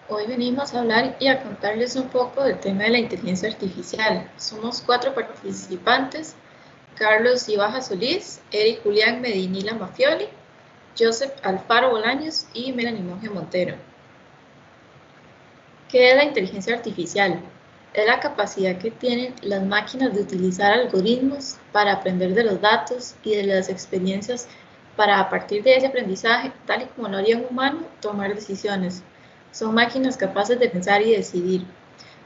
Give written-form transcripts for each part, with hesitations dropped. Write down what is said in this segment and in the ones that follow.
Hoy venimos a hablar y a contarles un poco del tema de la inteligencia artificial. Somos 4 participantes: Carlos Ibaja Solís, Eric Julián Medinila Mafioli, Joseph Alfaro Bolaños y Melanie Monge Montero. ¿Qué es la inteligencia artificial? Es la capacidad que tienen las máquinas de utilizar algoritmos para aprender de los datos y de las experiencias para, a partir de ese aprendizaje, tal y como lo haría un humano, tomar decisiones. Son máquinas capaces de pensar y decidir.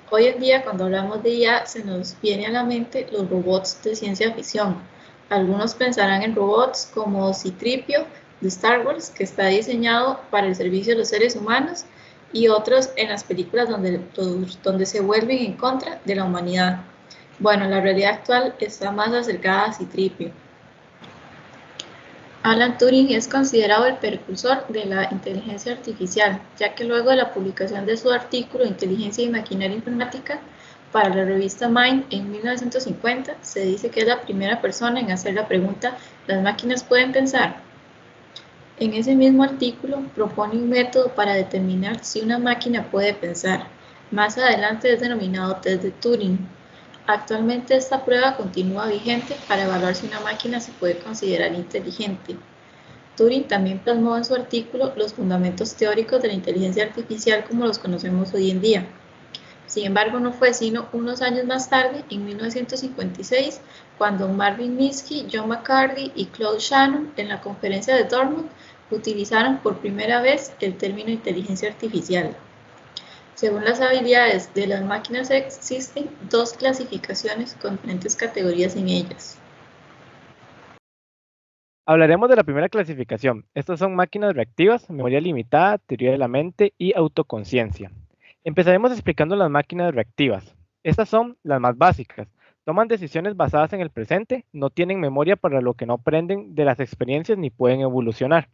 Hoy en día, cuando hablamos de IA, se nos viene a la mente los robots de ciencia ficción. Algunos pensarán en robots como C-3PO de Star Wars, que está diseñado para el servicio de los seres humanos, y otros en las películas donde se vuelven en contra de la humanidad. Bueno, la realidad actual está más acercada a C-3PO. Alan Turing es considerado el precursor de la inteligencia artificial, ya que luego de la publicación de su artículo Inteligencia y Maquinaria Informática para la revista Mind en 1950, se dice que es la primera persona en hacer la pregunta: ¿las máquinas pueden pensar? En ese mismo artículo propone un método para determinar si una máquina puede pensar. Más adelante es denominado test de Turing. Actualmente esta prueba continúa vigente para evaluar si una máquina se puede considerar inteligente. Turing también plasmó en su artículo los fundamentos teóricos de la inteligencia artificial como los conocemos hoy en día. Sin embargo, no fue sino unos años más tarde, en 1956, cuando Marvin Minsky, John McCarthy y Claude Shannon, en la conferencia de Dartmouth, utilizaron por primera vez el término inteligencia artificial. Según las habilidades de las máquinas, existen 2 clasificaciones con diferentes categorías en ellas. Hablaremos de la primera clasificación. Estas son máquinas reactivas, memoria limitada, teoría de la mente y autoconciencia. Empezaremos explicando las máquinas reactivas. Estas son las más básicas. Toman decisiones basadas en el presente, no tienen memoria para lo que no aprenden de las experiencias ni pueden evolucionar.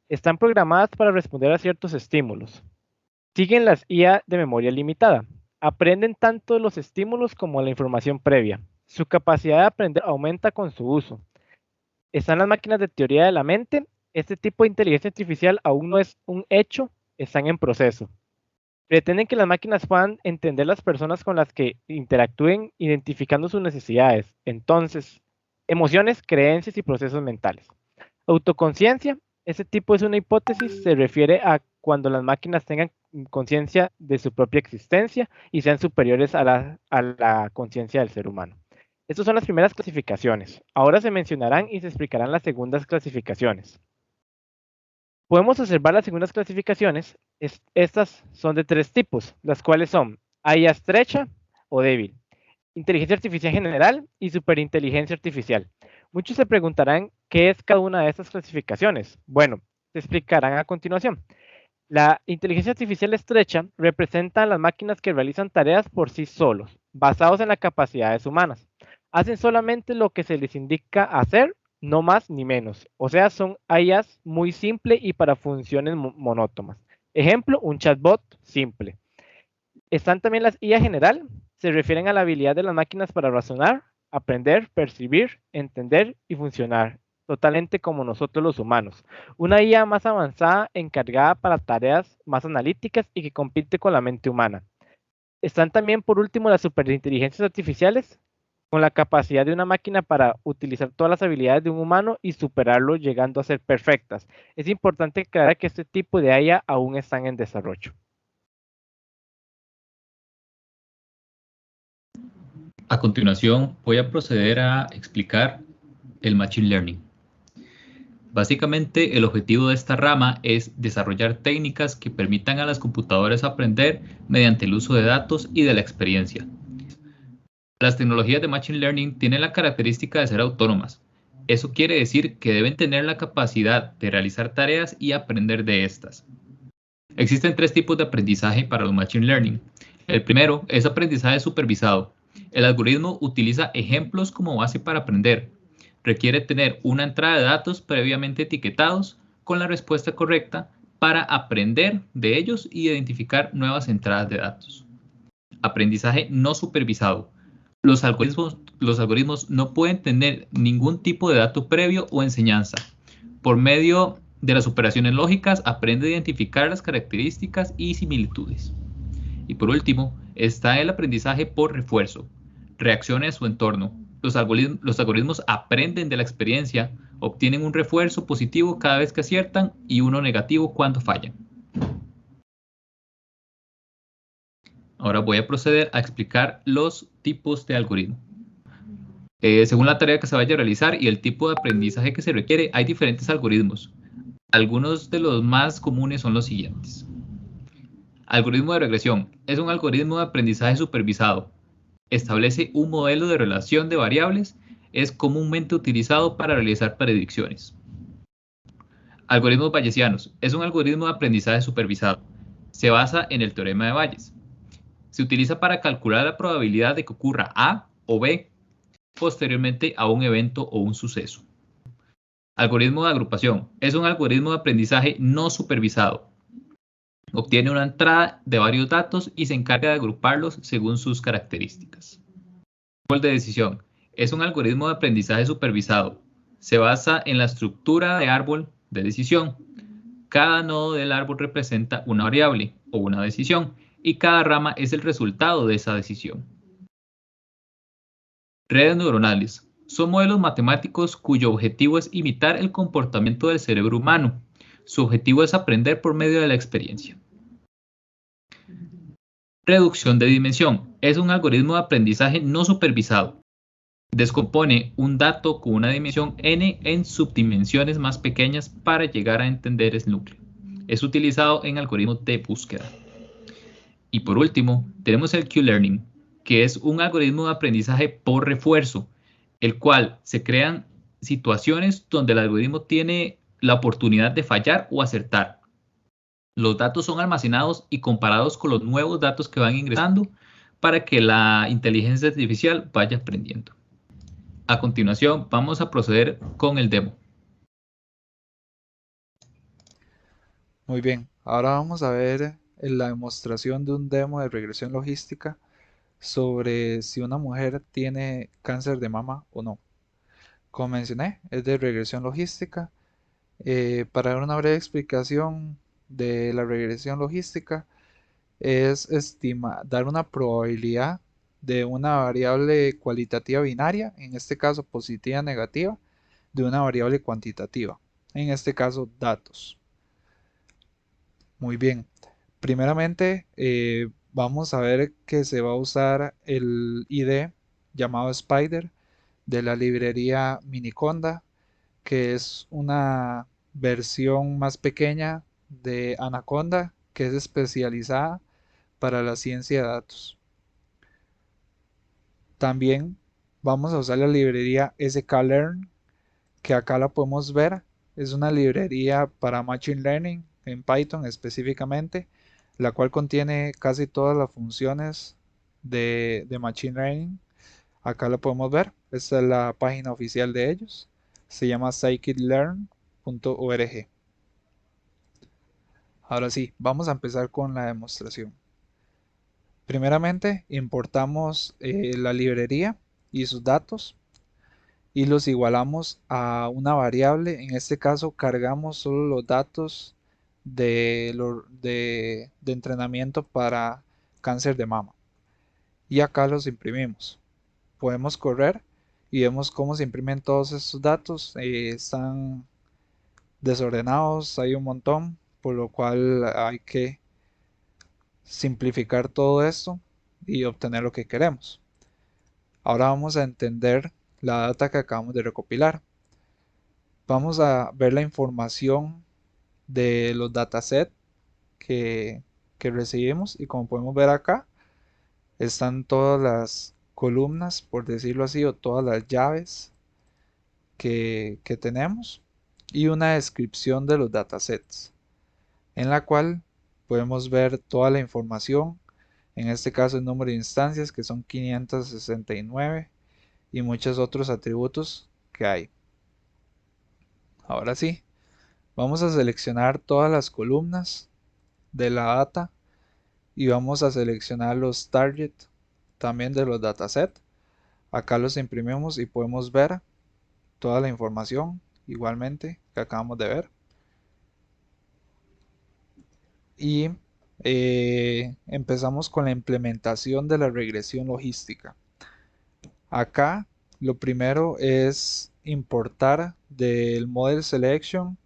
Están programadas para responder a ciertos estímulos. Siguen las IA de memoria limitada. Aprenden tanto los estímulos como la información previa. Su capacidad de aprender aumenta con su uso. Están las máquinas de teoría de la mente. Este tipo de inteligencia artificial aún no es un hecho, están en proceso. Pretenden que las máquinas puedan entender las personas con las que interactúen, identificando sus necesidades. Entonces, emociones, creencias y procesos mentales. Autoconciencia, este tipo es una hipótesis, se refiere a cuando las máquinas tengan conciencia de su propia existencia y sean superiores a la conciencia del ser humano. Estas son las primeras clasificaciones. Ahora se mencionarán y se explicarán las segundas clasificaciones. Podemos observar las segundas clasificaciones. Estas son de 3 tipos, las cuales son IA estrecha o débil, inteligencia artificial general y superinteligencia artificial. Muchos se preguntarán qué es cada una de estas clasificaciones. Bueno, se explicarán a continuación. La inteligencia artificial estrecha representa a las máquinas que realizan tareas por sí solos, basados en las capacidades humanas. Hacen solamente lo que se les indica hacer, no más ni menos. O sea, son IAs muy simples y para funciones monótonas. Ejemplo, un chatbot simple. Están también las IA general, se refieren a la habilidad de las máquinas para razonar, aprender, percibir, entender y funcionar, totalmente como nosotros los humanos. Una IA más avanzada encargada para tareas más analíticas y que compite con la mente humana. Están también, por último, las superinteligencias artificiales, con la capacidad de una máquina para utilizar todas las habilidades de un humano y superarlo, llegando a ser perfectas. Es importante aclarar que este tipo de IA aún están en desarrollo. A continuación, voy a proceder a explicar el Machine Learning. Básicamente, el objetivo de esta rama es desarrollar técnicas que permitan a las computadoras aprender mediante el uso de datos y de la experiencia. Las tecnologías de Machine Learning tienen la característica de ser autónomas. Eso quiere decir que deben tener la capacidad de realizar tareas y aprender de estas. Existen 3 tipos de aprendizaje para los Machine Learning. El primero es aprendizaje supervisado. El algoritmo utiliza ejemplos como base para aprender. Requiere tener una entrada de datos previamente etiquetados con la respuesta correcta para aprender de ellos y identificar nuevas entradas de datos. Aprendizaje no supervisado. Los algoritmos no pueden tener ningún tipo de dato previo o enseñanza. Por medio De las operaciones lógicas aprende a identificar las características y similitudes. Y por último, está el aprendizaje por refuerzo. Reacciona a su entorno. Los algoritmos aprenden de la experiencia, obtienen un refuerzo positivo cada vez que aciertan y uno negativo cuando fallan. Ahora voy a proceder a explicar los tipos de algoritmo. Según la tarea que se vaya a realizar y el tipo de aprendizaje que se requiere, hay diferentes algoritmos. Algunos de los más comunes son los siguientes. Algoritmo de regresión. Es un algoritmo de aprendizaje supervisado. Establece un modelo de relación de variables. Es comúnmente utilizado para realizar predicciones. Algoritmos bayesianos. Es un algoritmo de aprendizaje supervisado. Se basa en el teorema de Bayes. Se utiliza para calcular la probabilidad de que ocurra A o B posteriormente a un evento o un suceso. Algoritmo de agrupación. Es un algoritmo de aprendizaje no supervisado. Obtiene una entrada de varios datos y se encarga de agruparlos según sus características. Árbol de decisión. Es un algoritmo de aprendizaje supervisado. Se basa en la estructura de árbol de decisión. Cada nodo del árbol representa una variable o una decisión y cada rama es el resultado de esa decisión. Redes neuronales. Son modelos matemáticos cuyo objetivo es imitar el comportamiento del cerebro humano. Su objetivo es aprender por medio de la experiencia. Reducción de dimensión. Es un algoritmo de aprendizaje no supervisado. Descompone un dato con una dimensión n en subdimensiones más pequeñas para llegar a entender el núcleo. Es utilizado en algoritmos de búsqueda. Y por último, tenemos el Q-Learning, que es un algoritmo de aprendizaje por refuerzo, el cual se crean situaciones donde el algoritmo tiene la oportunidad de fallar o acertar. Los datos son almacenados y comparados con los nuevos datos que van ingresando para que la inteligencia artificial vaya aprendiendo. A continuación, vamos a proceder con el demo. Muy bien, ahora vamos a ver la demostración de un demo de regresión logística sobre si una mujer tiene cáncer de mama o no. Como mencioné, es de regresión logística. Para dar una breve explicación de la regresión logística, es dar una probabilidad de una variable cualitativa binaria, en este caso positiva o negativa, de una variable cuantitativa, en este caso datos. Muy bien, primeramente vamos a ver que se va a usar el ID llamado Spider de la librería Miniconda, que es una versión más pequeña de Anaconda que es especializada para la ciencia de datos. También vamos a usar la librería sklearn, que acá la podemos ver. Es una librería para Machine Learning en Python específicamente, la cual contiene casi todas las funciones de Machine Learning. Acá la podemos ver. Esta es la página oficial de ellos. Se llama scikit-learn.org. Ahora sí, vamos a empezar con la demostración. Primeramente, importamos la librería y sus datos y los igualamos a una variable. En este caso, cargamos solo los datos de entrenamiento para cáncer de mama. Y acá los imprimimos. Podemos correr y vemos cómo se imprimen todos estos datos. Están desordenados, hay un montón, por lo cual hay que simplificar todo esto y obtener lo que queremos. Ahora vamos a entender la data que acabamos de recopilar. Vamos a ver la información de los datasets que recibimos y como podemos ver acá están todas las columnas, por decirlo así, o todas las llaves que tenemos y una descripción de los datasets en la cual podemos ver toda la información, en este caso el número de instancias que son 569 y muchos otros atributos que hay. Ahora sí, vamos a seleccionar todas las columnas de la data y vamos a seleccionar los target también de los datasets. Acá los imprimimos y podemos ver toda la información igualmente que acabamos de ver. y empezamos con la implementación de la regresión logística. Acá lo primero es importar del Model Selection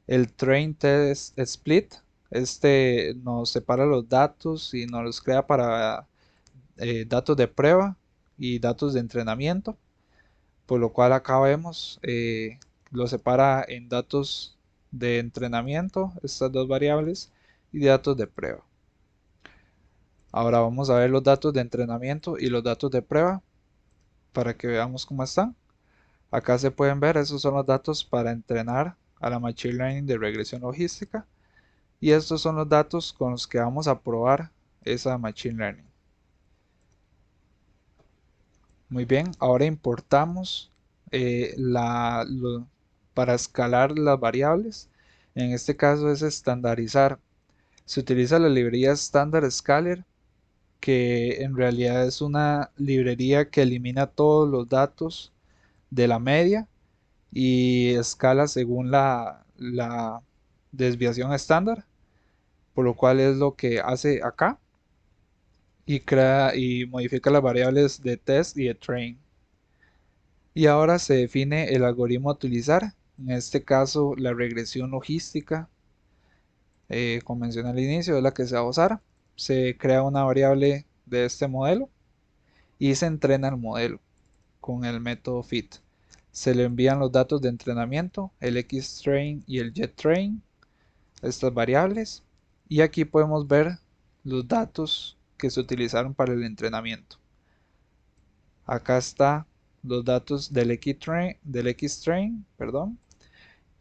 el Train Test Split. Este nos separa los datos y nos los crea para datos de prueba y datos de entrenamiento, por lo cual acá vemos lo separa en datos de entrenamiento, estas dos variables, y datos de prueba. Ahora vamos a ver los datos de entrenamiento y los datos de prueba para que veamos cómo están. Acá se pueden ver, esos son los datos para entrenar a la Machine Learning de regresión logística, y estos son los datos con los que vamos a probar esa Machine Learning. Muy bien, ahora importamos para escalar las variables. En este caso es estandarizar. Se utiliza la librería Standard Scaler, que en realidad es una librería que elimina todos los datos de la media y escala según la desviación estándar, por lo cual es lo que hace acá, y crea y modifica las variables de test y de train. Y ahora se define el algoritmo a utilizar, en este caso la regresión logística, como mencioné al inicio, es la que se va a usar. Se crea una variable de este modelo y se entrena el modelo con el método fit. Se le envían los datos de entrenamiento, el Xtrain y el JetTrain, estas variables, y aquí podemos ver los datos que se utilizaron para el entrenamiento. Acá está los datos del Xtrain, perdón,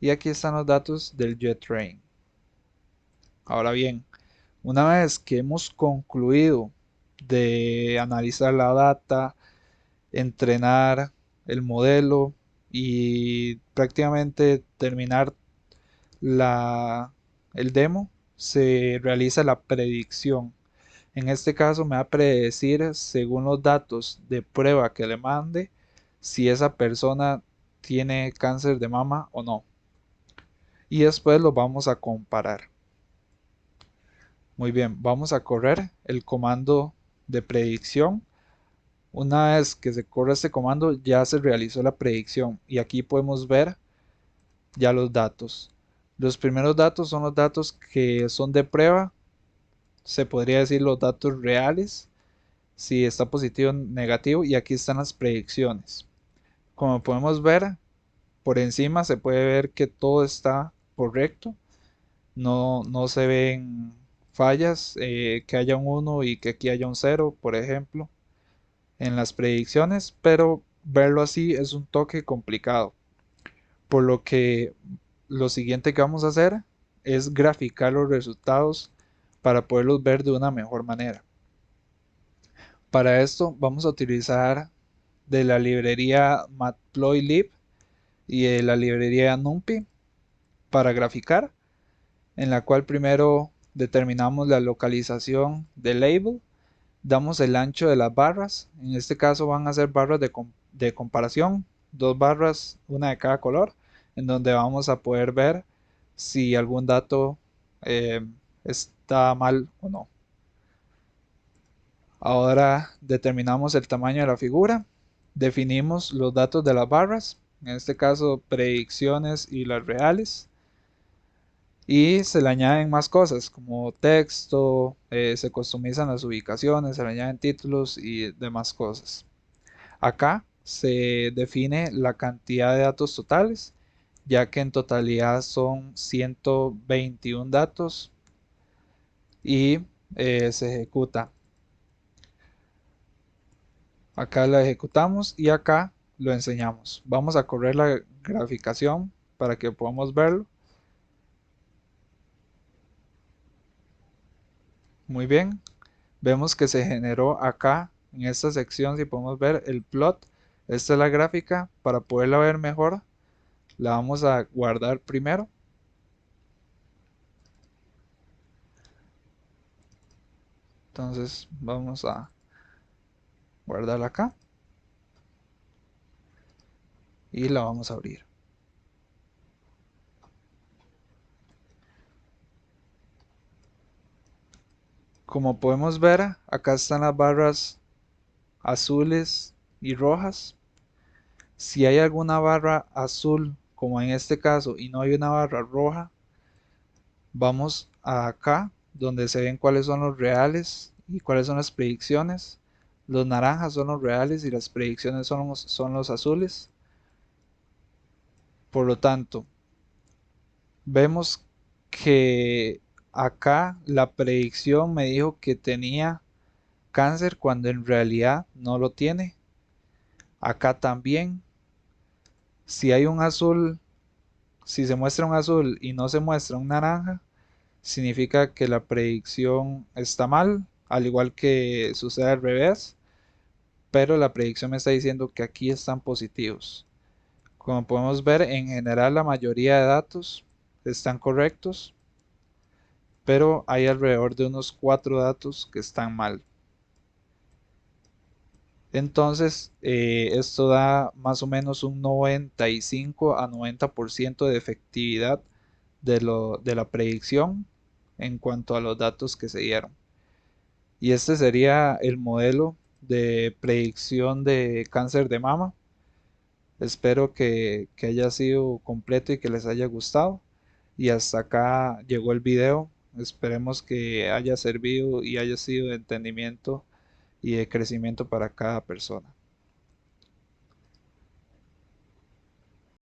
y aquí están los datos del JetTrain. Ahora bien, una vez que hemos concluido de analizar la data, entrenar el modelo y prácticamente terminar el demo, se realiza la predicción. En este caso me va a predecir, según los datos de prueba que le mande, si esa persona tiene cáncer de mama o no. Y después lo vamos a comparar. Muy bien, vamos a correr el comando de predicción. Una vez que se corre este comando, ya se realizó la predicción y aquí podemos ver ya los datos. Los primeros datos son los datos que son de prueba, se podría decir los datos reales, si está positivo o negativo, y aquí están las predicciones. Como podemos ver, por encima se puede ver que todo está correcto, no se ven fallas, que haya un 1 y que aquí haya un 0, por ejemplo, en las predicciones, pero verlo así es un toque complicado, por lo que lo siguiente que vamos a hacer es graficar los resultados para poderlos ver de una mejor manera. Para esto vamos a utilizar de la librería Matplotlib y de la librería NumPy para graficar, en la cual primero determinamos la localización del label, damos el ancho de las barras, en este caso van a ser barras de comparación, dos barras, una de cada color, en donde vamos a poder ver si algún dato está mal o no. Ahora determinamos el tamaño de la figura, definimos los datos de las barras, en este caso predicciones y las reales, y se le añaden más cosas como texto, se customizan las ubicaciones, se le añaden títulos y demás cosas. Acá se define la cantidad de datos totales, ya que en totalidad son 121 datos, y se ejecuta. Acá la ejecutamos y acá lo enseñamos. Vamos a correr la graficación para que podamos verlo. Muy bien, vemos que se generó acá en esta sección, si podemos ver el plot. Esta es la gráfica. Para poderla ver mejor, la vamos a guardar primero. Entonces vamos a guardarla acá y la vamos a abrir. Como podemos ver, acá están las barras azules y rojas. Si hay alguna barra azul, como en este caso, y no hay una barra roja, vamos a acá, donde se ven cuáles son los reales y cuáles son las predicciones. Los naranjas son los reales y las predicciones son los azules. Por lo tanto, vemos que acá la predicción me dijo que tenía cáncer cuando en realidad no lo tiene. Acá también, si hay un azul, si se muestra un azul y no se muestra un naranja, significa que la predicción está mal, al igual que sucede al revés, pero la predicción me está diciendo que aquí están positivos. Como podemos ver, en general la mayoría de datos están correctos, pero hay alrededor de unos 4 datos que están mal. Entonces, esto da más o menos un 95 a 90% de efectividad de la predicción en cuanto a los datos que se dieron. Y este sería el modelo de predicción de cáncer de mama. Espero que haya sido completo y que les haya gustado. Y hasta acá llegó el video. Esperemos que haya servido y haya sido de entendimiento y de crecimiento para cada persona.